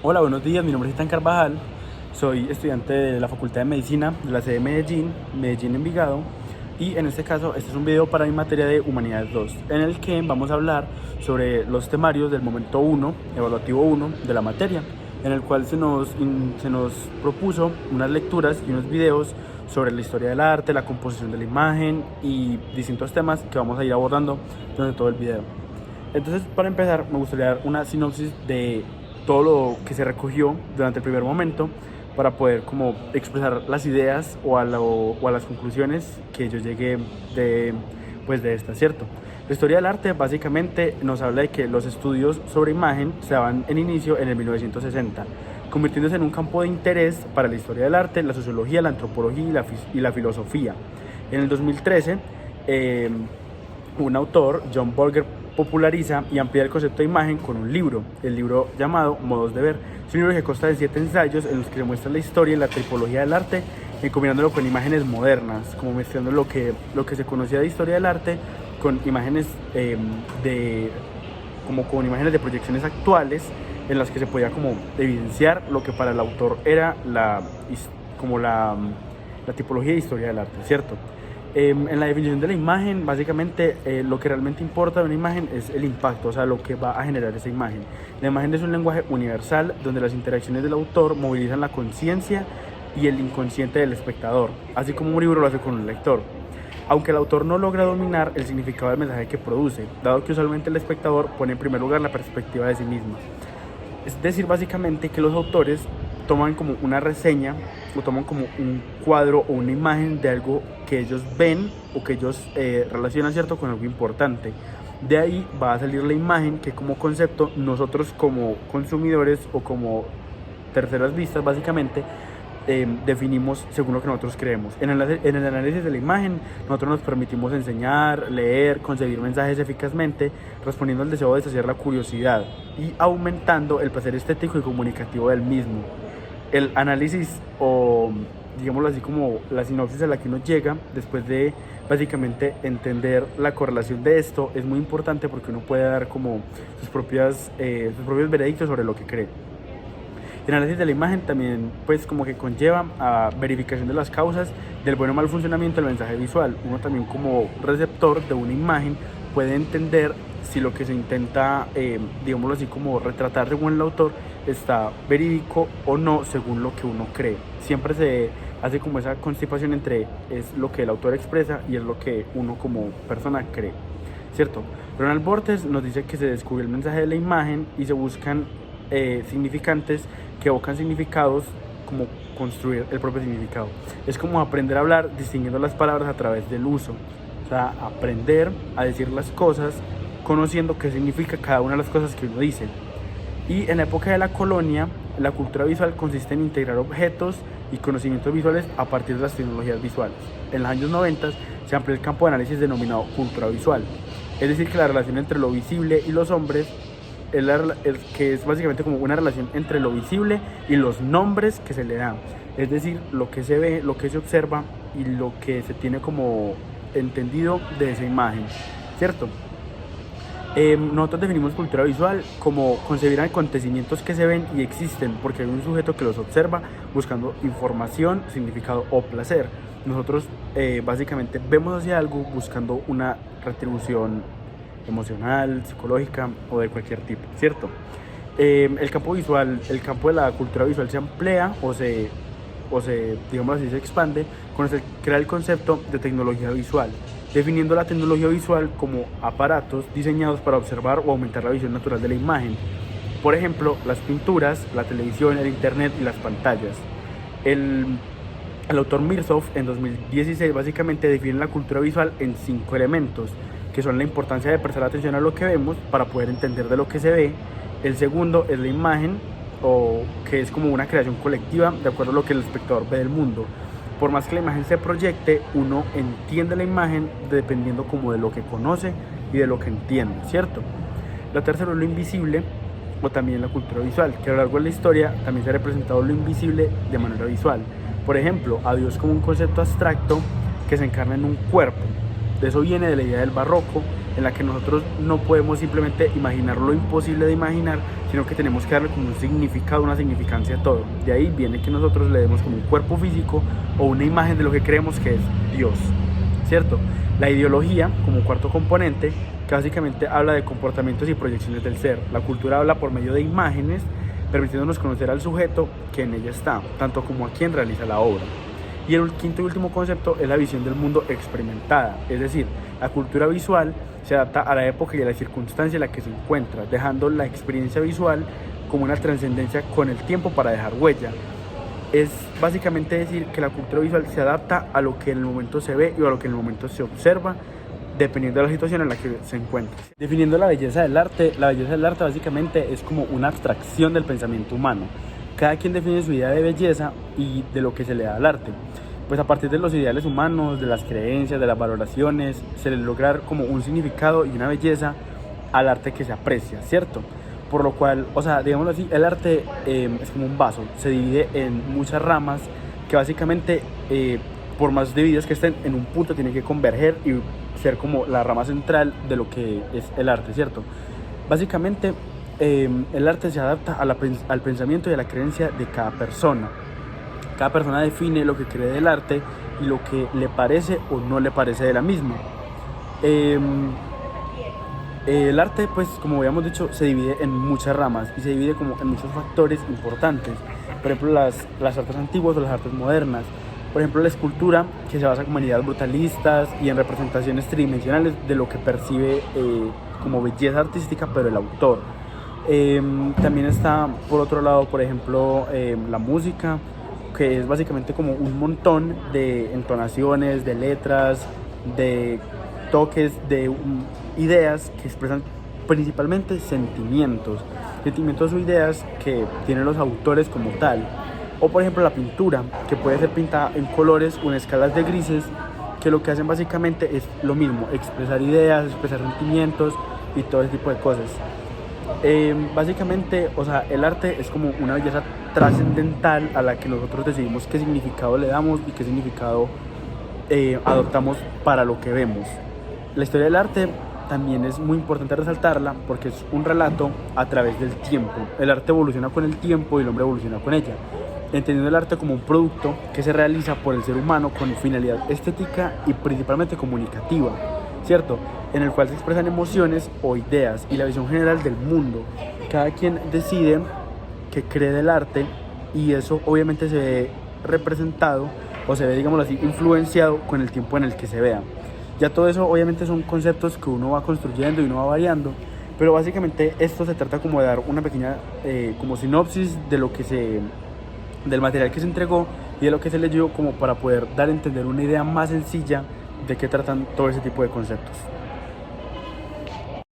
Hola, buenos días, mi nombre es Ethan Carvajal, soy estudiante de la Facultad de Medicina de la sede de Medellín, Medellín Envigado, y en este caso este es un video para mi materia de Humanidades 2, en el que vamos a hablar sobre los temarios del momento 1, evaluativo 1 de la materia, en el cual se nos propuso unas lecturas y unos videos sobre la historia del arte, la composición de la imagen y distintos temas que vamos a ir abordando durante todo el video. Entonces, para empezar, me gustaría dar una sinopsis de todo lo que se recogió durante el primer momento para poder como expresar las ideas o a las conclusiones que yo llegué de esta, ¿cierto? La historia del arte básicamente nos habla de que los estudios sobre imagen se daban en inicio en el 1960, convirtiéndose en un campo de interés para la historia del arte, la sociología, la antropología y la filosofía. En el 2013, un autor, John Bolger, populariza y amplía el concepto de imagen con un libro, el libro llamado Modos de Ver. Es un libro que consta de 7 ensayos en los que se muestra la historia y la tipología del arte, combinándolo con imágenes modernas, como mezclando lo que se conocía de historia del arte con imágenes con imágenes de proyecciones actuales en las que se podía como evidenciar lo que para el autor era la tipología de historia del arte, ¿cierto? En la definición de la imagen, básicamente lo que realmente importa de una imagen es el impacto, o sea, lo que va a generar esa imagen. La imagen es un lenguaje universal donde las interacciones del autor movilizan la conciencia y el inconsciente del espectador, así como un libro lo hace con un lector. Aunque el autor no logra dominar el significado del mensaje que produce, dado que usualmente el espectador pone en primer lugar la perspectiva de sí misma. Es decir, básicamente que los autores toman como una reseña o toman como un cuadro o una imagen de algo que ellos ven o que ellos relacionan, ¿cierto?, con algo importante. De ahí va a salir la imagen que como concepto nosotros como consumidores o como terceras vistas básicamente definimos según lo que nosotros creemos. En el análisis de la imagen, nosotros nos permitimos enseñar, leer, concebir mensajes eficazmente, respondiendo al deseo de saciar la curiosidad y aumentando el placer estético y comunicativo del mismo. El análisis, o digámoslo así, como la sinopsis a la que uno llega después de básicamente entender la correlación de esto, es muy importante porque uno puede dar como sus propios veredictos sobre lo que cree. El análisis de la imagen también pues como que conlleva a verificación de las causas del buen o mal funcionamiento del mensaje visual. Uno también como receptor de una imagen puede entender si lo que se intenta, digámoslo así, como retratar según el autor está verídico o no según lo que uno cree. Siempre se hace como esa constipación entre es lo que el autor expresa y es lo que uno como persona cree, ¿cierto? Ronald Borges nos dice que se descubre el mensaje de la imagen y se buscan significantes que evocan significados, como construir el propio significado. Es como aprender a hablar distinguiendo las palabras a través del uso, o sea, aprender a decir las cosas conociendo qué significa cada una de las cosas que uno dice. Y en la época de la colonia, la cultura visual consiste en integrar objetos y conocimientos visuales a partir de las tecnologías visuales. En los años 90 se amplió el campo de análisis denominado cultura visual, es decir, que la relación entre lo visible y los hombres que es básicamente como una relación entre lo visible y los nombres que se le dan, es decir, lo que se ve, lo que se observa y lo que se tiene como entendido de esa imagen, ¿cierto? Nosotros definimos cultura visual como concebir acontecimientos que se ven y existen porque hay un sujeto que los observa buscando información, significado o placer. Nosotros básicamente vemos hacia algo buscando una retribución emocional, psicológica o de cualquier tipo, ¿cierto? El campo visual, el campo de la cultura visual se amplía digamos así, se expande con crear el concepto de tecnología visual, definiendo la tecnología visual como aparatos diseñados para observar o aumentar la visión natural de la imagen. Por ejemplo, las pinturas, la televisión, el internet y las pantallas. El autor Mirzow en 2016 básicamente define la cultura visual en 5 elementos, que son la importancia de prestar atención a lo que vemos para poder entender de lo que se ve. El segundo es la imagen, o que es como una creación colectiva de acuerdo a lo que el espectador ve del mundo. Por más que la imagen se proyecte, uno entiende la imagen dependiendo como de lo que conoce y de lo que entiende, ¿cierto? La tercera es lo invisible, o también la cultura visual, que a lo largo de la historia también se ha representado lo invisible de manera visual. Por ejemplo, a Dios como un concepto abstracto que se encarna en un cuerpo. De eso viene de la idea del barroco, en la que nosotros no podemos simplemente imaginar lo imposible de imaginar, sino que tenemos que darle como un significado, una significancia a todo. De ahí viene que nosotros le demos como un cuerpo físico o una imagen de lo que creemos que es Dios, ¿cierto? La ideología, como cuarto componente, que básicamente habla de comportamientos y proyecciones del ser. La cultura habla por medio de imágenes, permitiéndonos conocer al sujeto que en ella está, tanto como a quien realiza la obra. Y el quinto y último concepto es la visión del mundo experimentada, es decir, la cultura visual se adapta a la época y a la circunstancia en la que se encuentra, dejando la experiencia visual como una trascendencia con el tiempo para dejar huella. Es básicamente decir que la cultura visual se adapta a lo que en el momento se ve y a lo que en el momento se observa, dependiendo de la situación en la que se encuentre. Definiendo la belleza del arte básicamente es como una abstracción del pensamiento humano. Cada quien define su idea de belleza y de lo que se le da al arte. Pues a partir de los ideales humanos, de las creencias, de las valoraciones, se le logra como un significado y una belleza al arte que se aprecia, ¿cierto? Por lo cual, o sea, digámoslo así, el arte es como un vaso, se divide en muchas ramas que básicamente, por más divididas que estén, en un punto tienen que converger y ser como la rama central de lo que es el arte, ¿cierto? Básicamente, el arte se adapta al pensamiento y a la creencia de cada persona. Cada persona define lo que cree del arte y lo que le parece o no le parece de la misma. El arte, pues como habíamos dicho, se divide en muchas ramas y se divide como en muchos factores importantes. Por ejemplo, las artes antiguas o las artes modernas. Por ejemplo, la escultura, que se basa como en ideas brutalistas y en representaciones tridimensionales de lo que percibe como belleza artística, pero el autor. También está, por otro lado, por ejemplo, la música, que es básicamente como un montón de entonaciones, de letras, de toques, de ideas que expresan principalmente sentimientos o ideas que tienen los autores como tal. O por ejemplo la pintura, que puede ser pintada en colores o en escalas de grises, que lo que hacen básicamente es lo mismo, expresar ideas, expresar sentimientos y todo ese tipo de cosas. Básicamente, o sea, el arte es como una belleza trascendental a la que nosotros decidimos qué significado le damos y qué significado adoptamos para lo que vemos. La historia del arte también es muy importante resaltarla porque es un relato a través del tiempo. El arte evoluciona con el tiempo y el hombre evoluciona con ella, entendiendo el arte como un producto que se realiza por el ser humano con finalidad estética y principalmente comunicativa, ¿cierto? En el cual se expresan emociones o ideas y la visión general del mundo. Cada quien decide qué cree del arte y eso obviamente se ve representado o se ve, digámoslo así, influenciado con el tiempo en el que se vea. Ya todo eso obviamente son conceptos que uno va construyendo y uno va variando, pero básicamente esto se trata como de dar una pequeña como sinopsis de lo que del material que se entregó y de lo que se leyó, como para poder dar a entender una idea más sencilla de qué tratan todo ese tipo de conceptos.